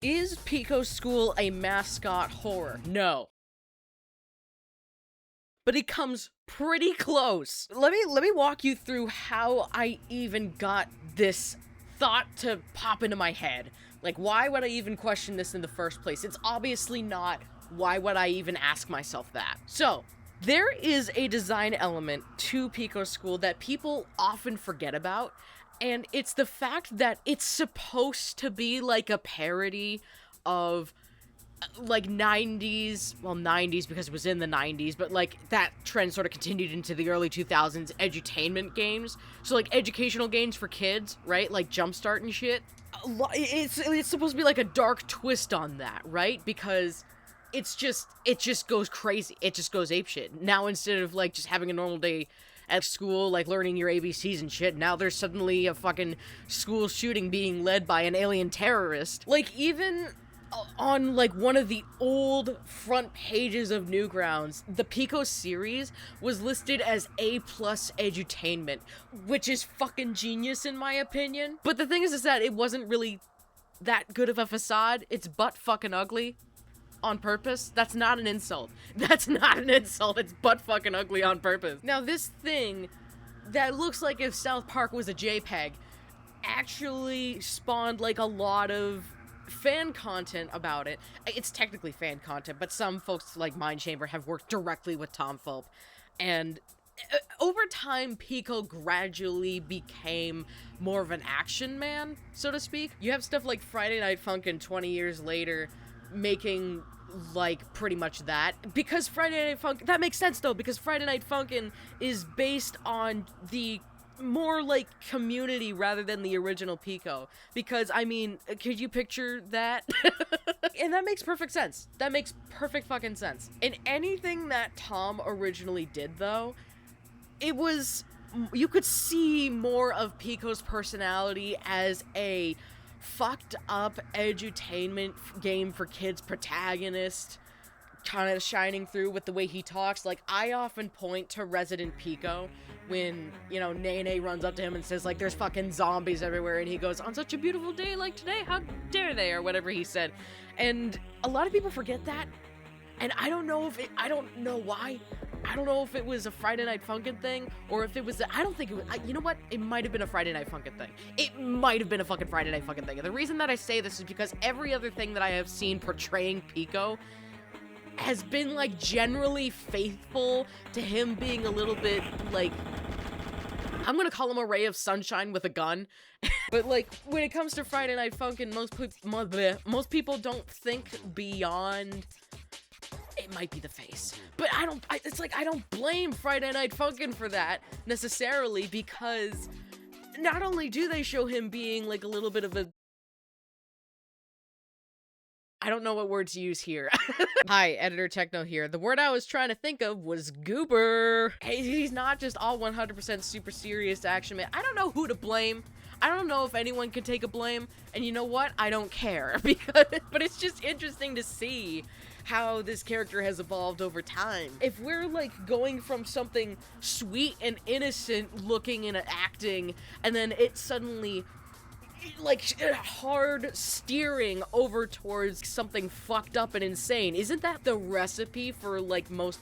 Is Pico School a mascot horror? No. But it comes pretty close. Let me walk you through how I even got this thought to pop into my head. Like, why would I even question this in the first place? It's obviously not why would I even ask myself that. So, there is a design element to Pico School that people often forget about, and it's the fact that it's supposed to be like a parody of like 90s because it was in the 90s, but like that trend sort of continued into the early 2000s edutainment games. So like educational games for kids, right? Like Jumpstart and shit. It's supposed to be like a dark twist on that, right? Because it just goes crazy. It just goes apeshit. Now instead of like just having a normal day at school, like learning your ABCs and shit, now there's suddenly a fucking school shooting being led by an alien terrorist. Like, even on like one of the old front pages of Newgrounds, the Pico series was listed as A+ edutainment, which is fucking genius in my opinion. But the thing is that it wasn't really that good of a facade. It's butt fucking ugly on purpose. That's not an insult. That's not an insult. It's butt fucking ugly on purpose. Now, this thing that looks like if South Park was a JPEG actually spawned like a lot of fan content about it. It's technically fan content, but some folks like Mind Chamber have worked directly with Tom Fulp, and over time Pico gradually became more of an action man, so to speak. You have stuff like Friday Night Funkin' 20 years later making like pretty much that, because Friday Night Funkin', that makes sense though, because Friday Night Funkin' is based on the more like community rather than the original Pico. Because, I mean, could you picture that? And that makes perfect sense. That makes perfect fucking sense. In anything that Tom originally did, though, it was, you could see more of Pico's personality as a fucked up edutainment game for kids protagonist, kind of shining through with the way he talks. Like, I often point to Resident Pico when, you know, Nene runs up to him and says, like, there's fucking zombies everywhere, and he goes, on such a beautiful day like today, how dare they, or whatever he said. And a lot of people forget that, and I don't know why. I don't know if it was a Friday Night Funkin' thing, or if it was, I don't think it was, you know what? It might have been a Friday Night Funkin' thing. It might have been a fucking Friday Night Funkin' thing. And the reason that I say this is because every other thing that I have seen portraying Pico has been, like, generally faithful to him being a little bit, like, I'm gonna call him a ray of sunshine with a gun. But, like, when it comes to Friday Night Funkin', most people don't think beyond, it might be the face. But it's like, I don't blame Friday Night Funkin' for that, necessarily, because not only do they show him being, like, a little bit of a, I don't know what word to use here. Hi, Editor Techno here. The word I was trying to think of was goober. Hey, he's not just all 100% super serious action man. I don't know who to blame. I don't know if anyone can take a blame. And you know what? I don't care. But it's just interesting to see how this character has evolved over time. If we're like going from something sweet and innocent looking and acting, and then it suddenly like hard steering over towards something fucked up and insane. Isn't that the recipe for like most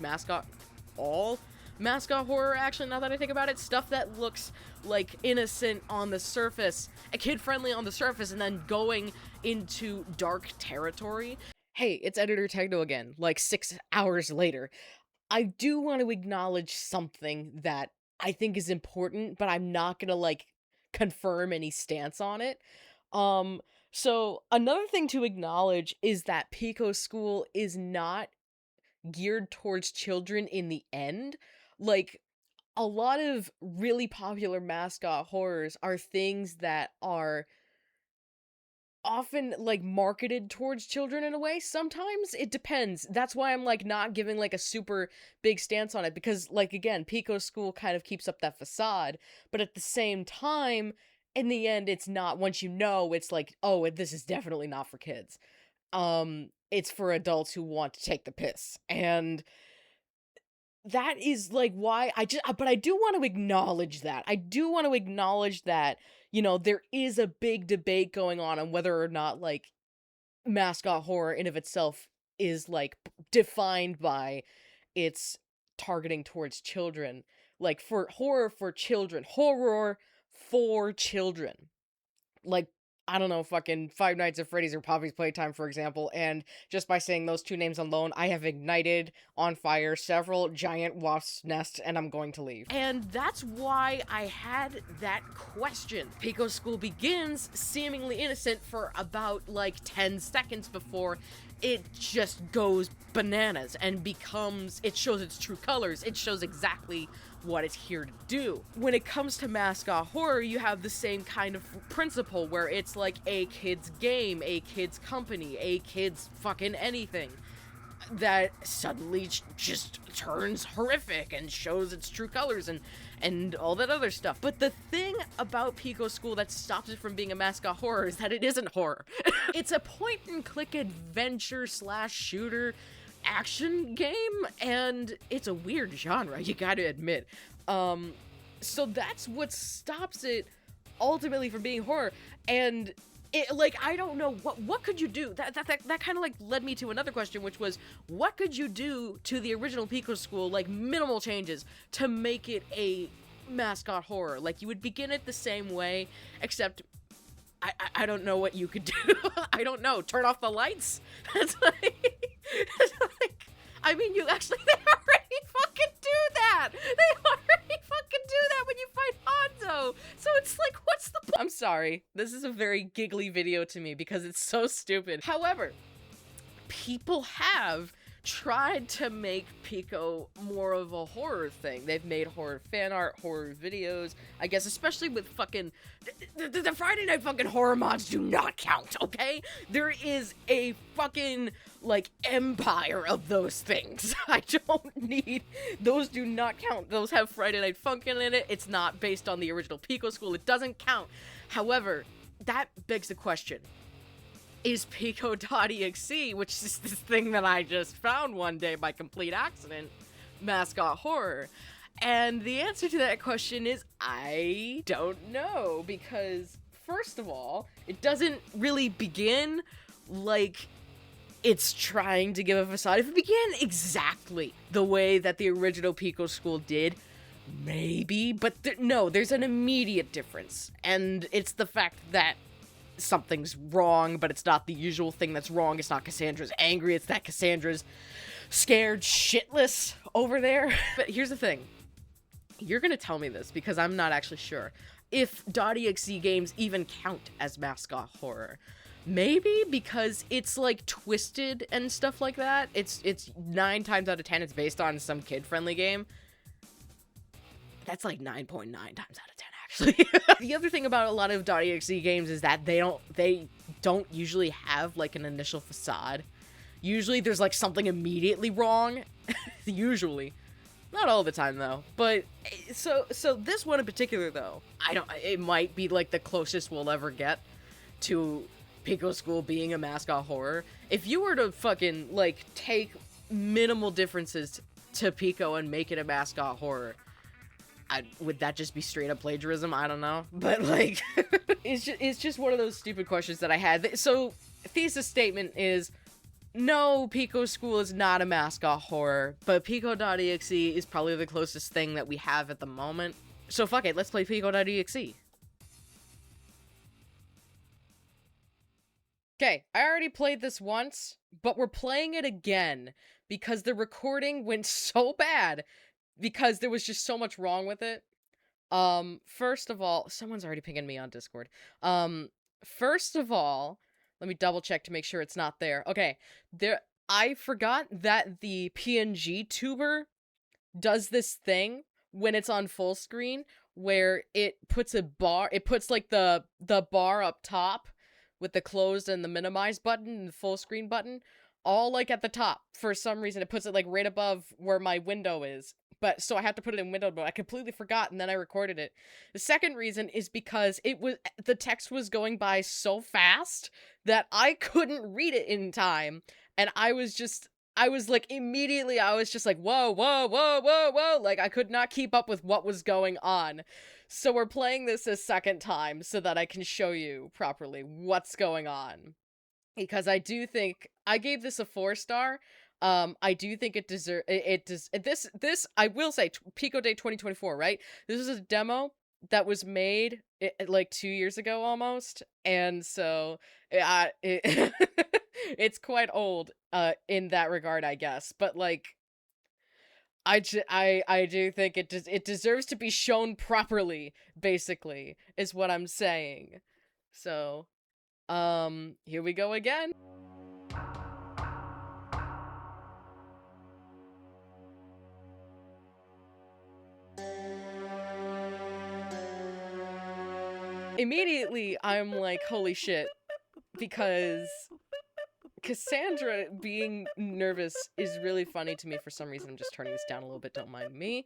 all mascot horror, actually, now that I think about it? Stuff that looks like innocent on the surface, kid-friendly on the surface, and then going into dark territory. Hey, it's Editor Techno again, like 6 hours later. I do want to acknowledge something that I think is important, but I'm not gonna like confirm any stance on it. So another thing to acknowledge is that Pico School is not geared towards children in the end. Like, a lot of really popular mascot horrors are things that are often like marketed towards children in a way. Sometimes it depends. That's why I'm like not giving like a super big stance on it, because like, again, Pico School kind of keeps up that facade, but at the same time, in the end, it's not. Once you know, it's like, oh, this is definitely not for kids. It's for adults who want to take the piss. And that is like why but I do want to acknowledge that. I do want to acknowledge that, you know, there is a big debate going on whether or not like mascot horror in of itself is like defined by its targeting towards children. Like for horror for children, horror for children. Like, I don't know, fucking Five Nights at Freddy's or Poppy's Playtime, for example, and just by saying those two names alone, I have ignited on fire several giant wasp nests, and I'm going to leave. And that's why I had that question. Pico School begins seemingly innocent for about, like, 10 seconds before it just goes bananas and becomes, it shows its true colors. It shows exactly what it's here to do. When it comes to mascot horror, you have the same kind of principle where it's like a kid's game, a kid's company, a kid's fucking anything that suddenly just turns horrific and shows its true colors and all that other stuff. But the thing about Pico School that stops it from being a mascot horror is that it isn't horror. It's a point and click adventure slash shooter action game, and it's a weird genre, you gotta admit. So that's what stops it ultimately from being horror. And it, like, I don't know, what could you do? That kind of like led me to another question, which was, what could you do to the original Pico School, like minimal changes, to make it a mascot horror? Like, you would begin it the same way, except I don't know what you could do. I don't know. Turn off the lights? It's like, I mean, you actually, they already fucking do that! They already fucking do that when you fight Hanzo! So it's like, what's the I'm sorry. This is a very giggly video to me because it's so stupid. However, people have tried to make Pico more of a horror thing. They've made horror fan art, horror videos, I guess, especially with fucking the Friday Night fucking horror mods do not count, okay? There is a fucking, like, empire of those things. I don't need, those do not count. Those have Friday Night Funkin' in it. It's not based on the original Pico School. It doesn't count. However, that begs the question, is PICO.exe, which is this thing that I just found one day by complete accident, mascot horror? And the answer to that question is, I don't know, because first of all, it doesn't really begin like it's trying to give a facade. If it began exactly the way that the original Pico School did, maybe, but no, there's an immediate difference, and it's the fact that something's wrong, but it's not the usual thing that's wrong. It's not Cassandra's angry, it's that Cassandra's scared shitless over there. But here's the thing. You're gonna tell me this, because I'm not actually sure if .exe games even count as mascot horror. Maybe because it's like twisted and stuff like that. It's 9 times out of 10 it's based on some kid-friendly game. That's like 9.9 times out of 10. The other thing about a lot of .exe games is that they don't usually have like an initial facade. Usually there's like something immediately wrong. Usually. Not all the time though. But so this one in particular though, it might be like the closest we'll ever get to Pico School being a mascot horror. If you were to fucking like take minimal differences to Pico and make it a mascot horror, would that just be straight up plagiarism? I don't know. But, like, it's just one of those stupid questions that I had. So, thesis statement is, no, Pico School is not a mascot horror, but Pico.exe is probably the closest thing that we have at the moment. So, fuck it, let's play Pico.exe. Okay, I already played this once, but we're playing it again because the recording went so bad because there was just so much wrong with it. First of all, someone's already pinging me on Discord. First of all, let me double check to make sure it's not there. Okay, I forgot that the PNG tuber does this thing when it's on full screen where it puts like the bar up top with the closed and the minimize button and the full screen button, all like at the top. For some reason, it puts it like right above where my window is. But so I have to put it in window mode. I completely forgot, and then I recorded it. The second reason is because the text was going by so fast that I couldn't read it in time, and I was just like, immediately, I was just like, whoa, whoa, whoa, whoa, whoa, like, I could not keep up with what was going on. So we're playing this a second time so that I can show you properly what's going on. because I do think I gave this a 4-star. I do think it deserve it does this I will say Pico Day 2024, right? This is a demo that was made like 2 years ago almost, and so it's quite old in that regard, I guess. But like I do think it deserves to be shown properly, basically, is what I'm saying. So, here we go again. Immediately, I'm like, holy shit, because Cassandra being nervous is really funny to me for some reason. I'm just turning this down a little bit, don't mind me.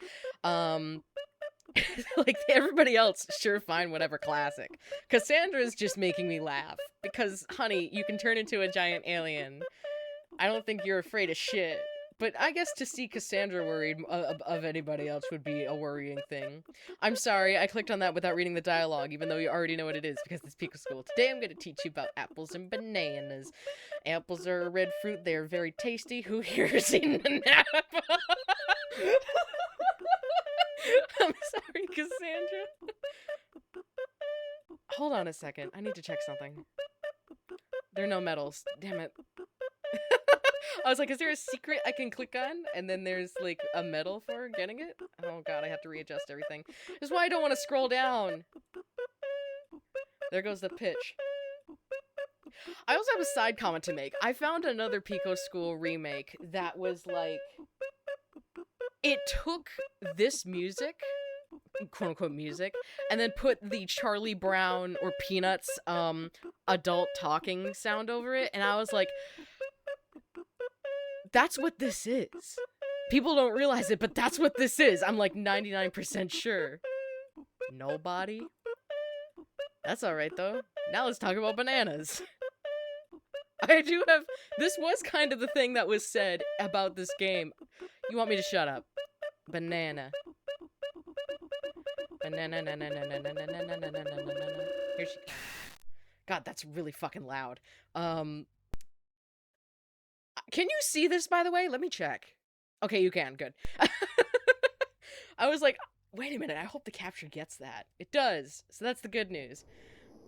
Like everybody else, sure, fine, whatever, classic. Cassandra's just making me laugh, because, honey, you can turn into a giant alien. I don't think you're afraid of shit. But I guess to see Cassandra worried of anybody else would be a worrying thing. I'm sorry, I clicked on that without reading the dialogue, even though you already know what it is, because it's Pico School. Today I'm going to teach you about apples and bananas. Apples are a red fruit, they are very tasty. Who here has eaten an apple? I'm sorry, Cassandra. Hold on a second, I need to check something. There are no medals, damn it. I was like, is there a secret I can click on? And then there's, like, a medal for getting it? Oh god, I have to readjust everything. This is why I don't want to scroll down. There goes the pitch. I also have a side comment to make. I found another Pico School remake that was, like... It took this music, quote-unquote music, and then put the Charlie Brown or Peanuts, adult talking sound over it, and I was like... That's what this is. People don't realize it, but that's what this is. I'm like 99% sure. Nobody? That's alright though. Now let's talk about bananas. I do have... This was kind of the thing that was said about this game. You want me to shut up? Banana. Banana. Here she comes. God, that's really fucking loud. Can you see this, by the way? Let me check. Okay, you can. Good. I was like, wait a minute. I hope the capture gets that. It does. So that's the good news.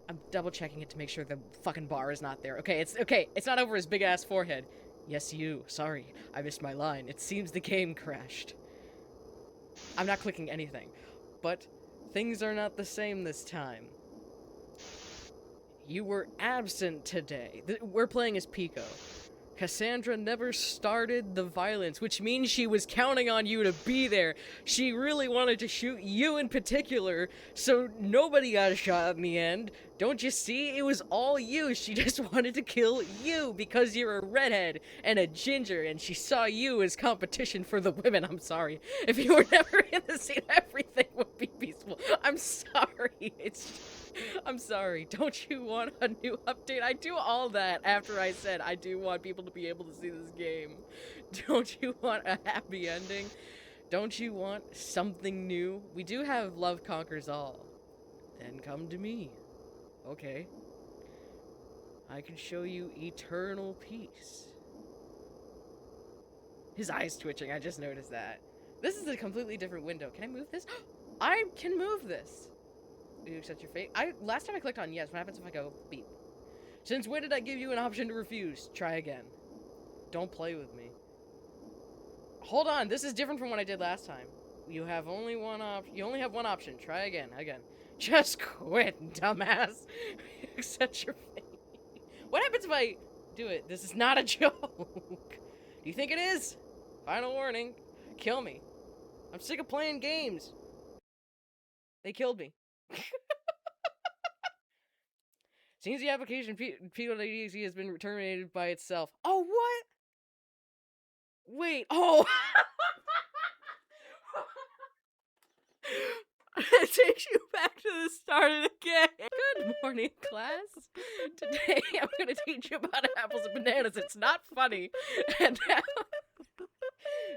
I'm double checking it to make sure the fucking bar is not there. Okay. It's not over his big ass forehead. Yes, you. Sorry. I missed my line. It seems the game crashed. I'm not clicking anything. But things are not the same this time. You were absent today. We're playing as Pico. Cassandra never started the violence, which means she was counting on you to be there. She really wanted to shoot you in particular, so nobody got shot in the end. Don't you see? It was all you. She just wanted to kill you because you're a redhead and a ginger, and she saw you as competition for the women. I'm sorry. If you were never in the scene, everything would be peaceful. I'm sorry. I'm sorry. Don't you want a new update? I do all that after I said I do want people to be able to see this game. Don't you want a happy ending? Don't you want something new? We do have Love Conquers All. Then come to me. Okay. I can show you eternal peace. His eye's twitching. I just noticed that. This is a completely different window. Can I move this? I can move this. Do you accept your fate? Last time I clicked on yes. What happens if I go beep? Since when did I give you an option to refuse? Try again. Don't play with me. Hold on. This is different from what I did last time. You have only one You only have one option. Try again. Just quit, dumbass. Accept your fate. What happens if I do it? This is not a joke. Do you think it is? Final warning. Kill me. I'm sick of playing games. They killed me. Seems the application PICO.exe has been terminated by itself. Oh, what? Wait. Oh. It takes you back to the start of the game. Good morning, class. Today I'm going to teach you about apples and bananas. It's not funny. And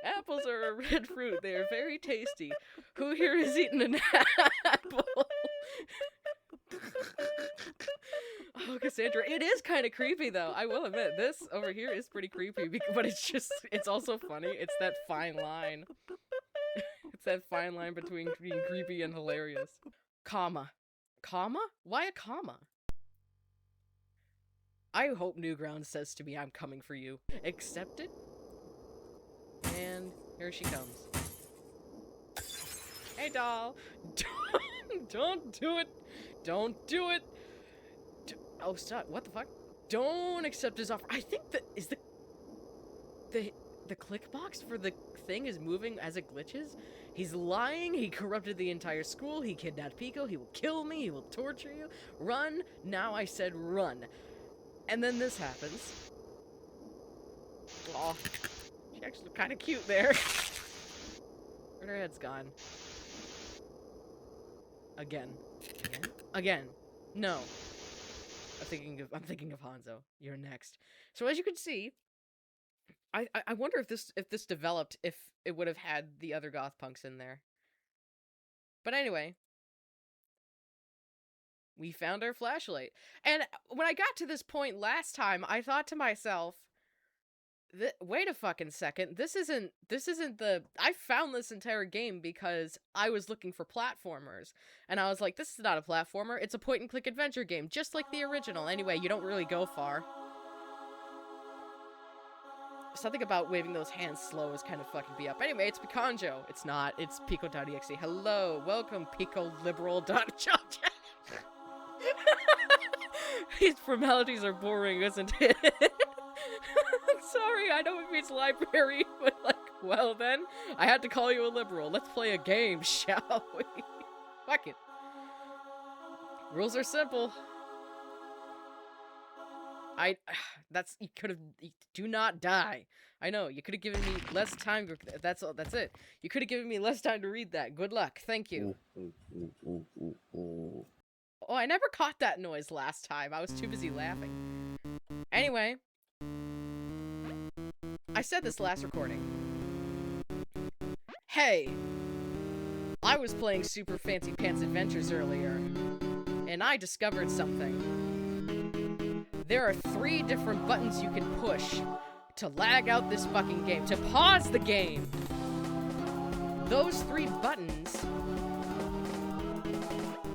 apples are a red fruit. They are very tasty. Who here has eaten an apple? Oh, Cassandra, it is kind of creepy though. I will admit, this over here is pretty creepy, but it's also funny. It's that fine line. It's that fine line between being creepy and hilarious. Comma. Comma? Why a comma? I hope Newground says to me, I'm coming for you. Accept it. And here she comes. Hey, doll. Don't do it. Don't do it. Oh, stop. What the fuck? Don't accept his offer. I think that is the click box for the thing is moving as it glitches. He's lying. He corrupted the entire school. He kidnapped Pico. He will kill me. He will torture you. Run. Now I said run. And then this happens. Oh, she actually looked kind of cute there. But her head's gone. Again. Again. No. I'm thinking of Hanzo. You're next. So as you can see, I wonder if this developed, if it would have had the other goth punks in there. But anyway, we found our flashlight. And when I got to this point last time, I thought to myself, wait a fucking second. This isn't the... I found this entire game because I was looking for platformers. And I was like, this is not a platformer. It's a point-and-click adventure game, just like the original. Anyway, you don't really go far. Something about waving those hands slow is kind of fucking me up. Anyway, it's Piconjo. It's not. It's PICO.exe. Hello. Welcome, PicoLiberal.jobchat. These formalities are boring, isn't it? Sorry, I know it means library, but like, well then, I had to call you a liberal. Let's play a game, shall we? Fuck it. Rules are simple. You could have, do not die. I know, you could have given me less time, that's it. You could have given me less time to read that. Good luck, thank you. Oh, I never caught that noise last time. I was too busy laughing. Anyway. I said this last recording. Hey! I was playing Super Fancy Pants Adventures earlier, and I discovered something. There are 3 different buttons you can push to lag out this fucking game, to pause the game! Those 3 buttons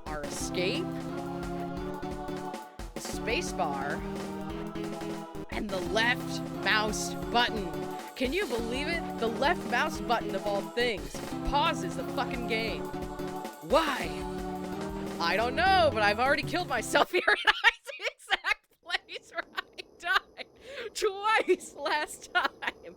are escape, the spacebar, and the left mouse button. Can you believe it? The left mouse button, of all things, pauses the fucking game. Why? I don't know, but I've already killed myself here, and I the exact place where I died twice last time.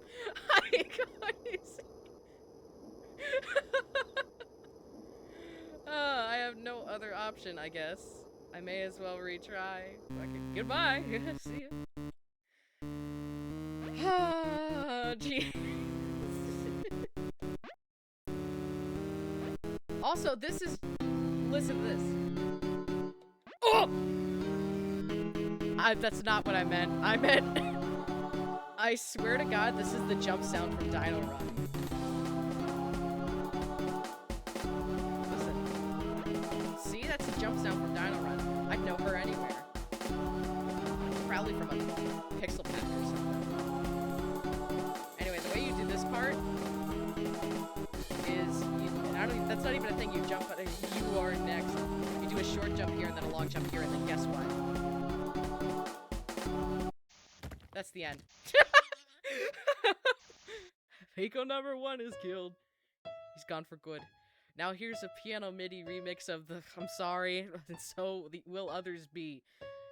I have no other option, I guess. I may as well retry. Okay, goodbye. See ya. Ah, jeez. Also, this is... Listen to this. Oh! That's not what I meant. I meant... I swear to God, this is the jump sound from Dino Run. Listen. See? That's the jump sound from Dino Run. I'd know her anywhere. Probably from a pixel pack or something. Anyway, the way you do this part is, that's not even a thing. You jump, you are next. You do a short jump here and then a long jump here, and then guess what? That's the end. Pico number 1 is killed. He's gone for good. Now here's a piano MIDI remix of the I'm sorry, and so will others be.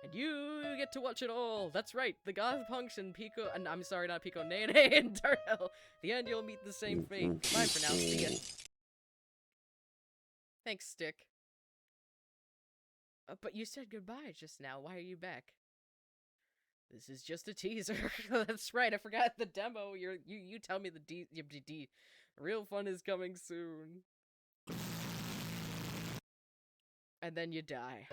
And you get to watch it all. That's right, the goth punks and Pico, and I'm sorry, not Pico, Nene and Darnell. The end, you'll meet the same fate. Bye for now, see ya. Thanks, Stick. But you said goodbye just now. Why are you back? This is just a teaser. That's right, I forgot the demo. You tell me the real fun is coming soon. And then you die.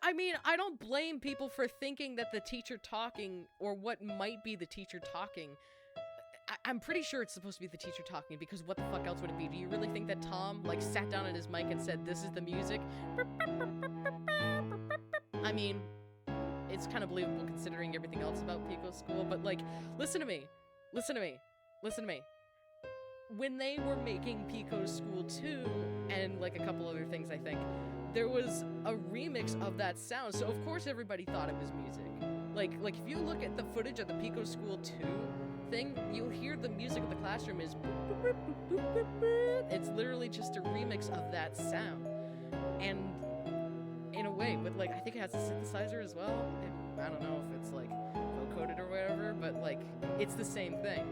I mean, I don't blame people for thinking that the teacher talking, or what might be the teacher talking, I'm pretty sure it's supposed to be the teacher talking, because what the fuck else would it be? Do you really think that Tom, like, sat down at his mic and said, "This is the music"? I mean, it's kind of believable considering everything else about Pico School, but, like, listen to me. Listen to me. Listen to me. When they were making Pico School 2, and, like, a couple other things, I think, there was a remix of that sound, so of course everybody thought it was music. Like if you look at the footage of the Pico School 2 thing, you'll hear the music of the classroom is boop, boop, boop, boop, boop, boop. It's literally just a remix of that sound. And in a way, with, like, I think it has a synthesizer as well. I don't know if it's, like, vocoded or whatever, but, like, it's the same thing.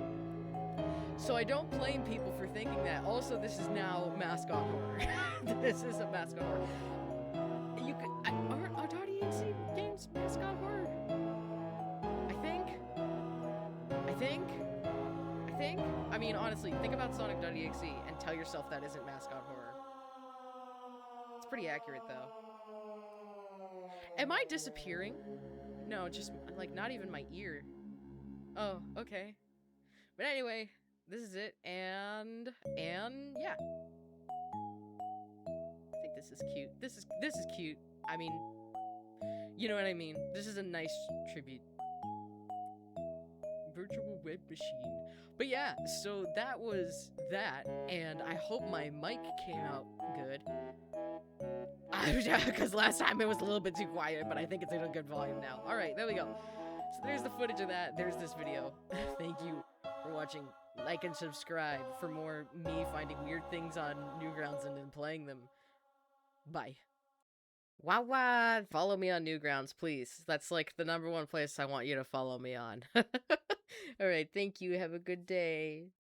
So I don't blame people for thinking that. Also, this is now Mascot horror. This is a Mascot horror. You could, are .exe games Mascot horror? I think. I mean, honestly, think about Sonic.exe and tell yourself that isn't Mascot horror. It's pretty accurate, though. Am I disappearing? No, just, like, not even my ear. Oh, okay. But anyway, this is it, and yeah. I think this is cute. This is cute. I mean, you know what I mean. This is a nice tribute. Virtual web machine. But yeah, so that was that, and I hope my mic came out good. Because last time it was a little bit too quiet, but I think it's in a good volume now. Alright, there we go. So there's the footage of that. There's this video. Thank you for watching. Like and subscribe for more me finding weird things on Newgrounds and then playing them. Bye. Wah! Follow me on Newgrounds, please. That's, like, the #1 place I want you to follow me on. Alright, thank you. Have a good day.